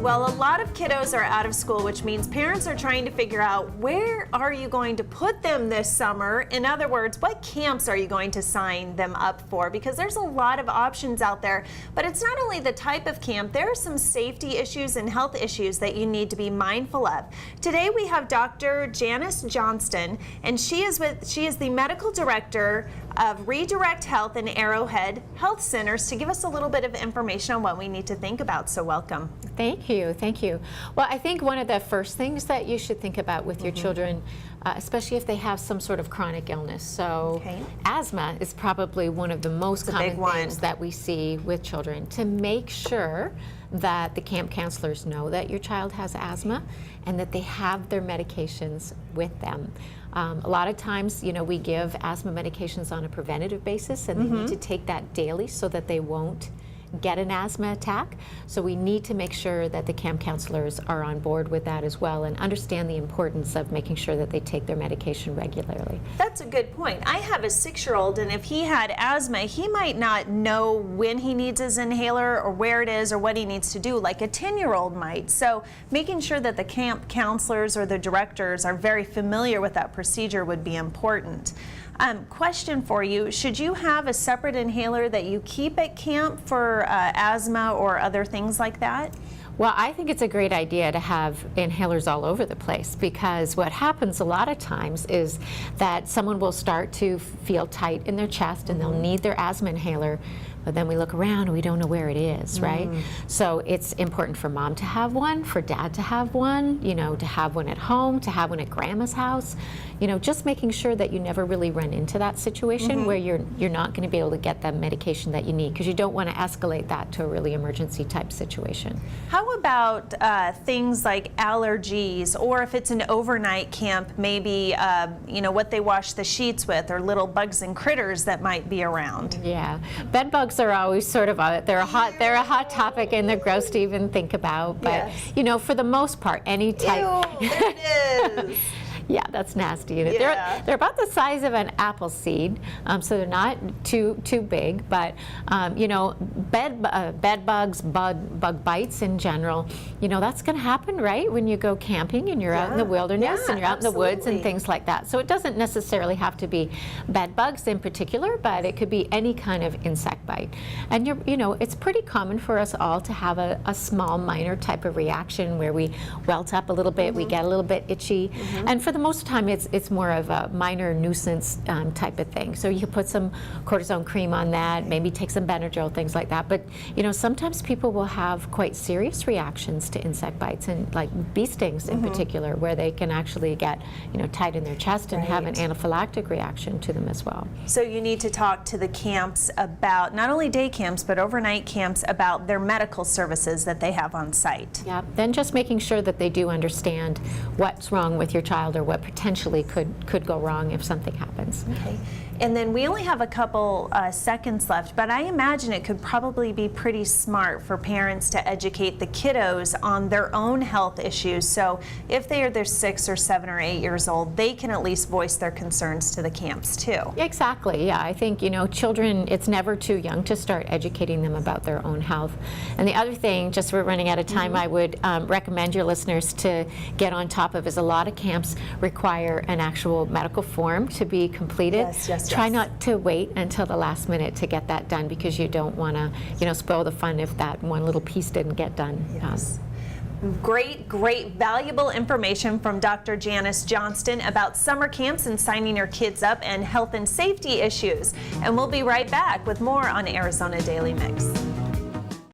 Well, a lot of kiddos are out of school, which means parents are trying to figure out where are you going to put them this summer? In other words, what camps are you going to sign them up for? Because there's a lot of options out there, but it's not only the type of camp, there are some safety issues and health issues that you need to be mindful of. Today we have Dr. Janice Johnston, and she is the medical director of Redirect Health and Arrowhead Health Centers to give us a little bit of information on what we need to think about. So welcome. Thank you, thank you. Well, I think one of the first things that you should think about with your children, especially if they have some sort of chronic illness. So asthma is probably one of the most common things that we see with children. To make sure that the camp counselors know that your child has asthma and that they have their medications with them. A lot of times, you know, we give asthma medications on a preventative basis, and they need to take that daily so that they won't get an asthma attack. So we need to make sure that the camp counselors are on board with that as well and understand the importance of making sure that they take their medication regularly. That's a good point. I have a 6-year-old, and if he had asthma, he might not know when he needs his inhaler or where it is or what he needs to do, like a 10-year-old might. So making sure that the camp counselors or the directors are very familiar with that procedure would be important. Question for you, should you have a separate inhaler that you keep at camp for asthma or other things like that? Well, I think it's a great idea to have inhalers all over the place, because what happens a lot of times is that someone will start to feel tight in their chest and they'll need their asthma inhaler, but then we look around and we don't know where it is, right? So it's important for mom to have one, for dad to have one, you know, to have one at home, to have one at grandma's house. You know, just making sure that you never really run into that situation where you're not going to be able to get the medication that you need, because you don't want to escalate that to a really emergency type situation. How about things like allergies, or if it's an overnight camp, maybe you know, what they wash the sheets with, or little bugs and critters that might be around? Yeah, bed bugs are always sort of they're a hot topic, and they're gross to even think about. But you know, for the most part, any type. Ew, there it is. Yeah, that's nasty. They're about the size of an apple seed, so they're not too big. But you know, bed bugs, bug bites in general, you know, that's going to happen, right? When you go camping and you're out in the wilderness and you're out in the woods and things like that. So it doesn't necessarily have to be bed bugs in particular, but it could be any kind of insect bite. And you know, it's pretty common for us all to have a small, minor type of reaction where we welt up a little bit, we get a little bit itchy, and for the most time it's more of a minor nuisance type of thing. So you can put some cortisone cream on that, maybe take some Benadryl, things like that. But you know, sometimes people will have quite serious reactions to insect bites, and like bee stings in particular, where they can actually get, you know, tight in their chest and have an anaphylactic reaction to them as well. So you need to talk to the camps about, not only day camps but overnight camps, about their medical services that they have on site. Yeah, then just making sure that they do understand what's wrong with your child or what potentially could go wrong if something happens. Okay. And then we only have a couple seconds left, but I imagine it could probably be pretty smart for parents to educate the kiddos on their own health issues. So if they're 6 or 7 or 8 years old, they can at least voice their concerns to the camps too. Exactly, yeah. I think, you know, children, it's never too young to start educating them about their own health. And the other thing, just we're running out of time, I would recommend your listeners to get on top of is a lot of camps require an actual medical form to be completed. Try not to wait until the last minute to get that done, because you don't want to, you know, spoil the fun if that one little piece didn't get done. Great valuable information from Dr. Janice Johnston about summer camps and signing your kids up and health and safety issues. And we'll be right back with more on Arizona Daily Mix.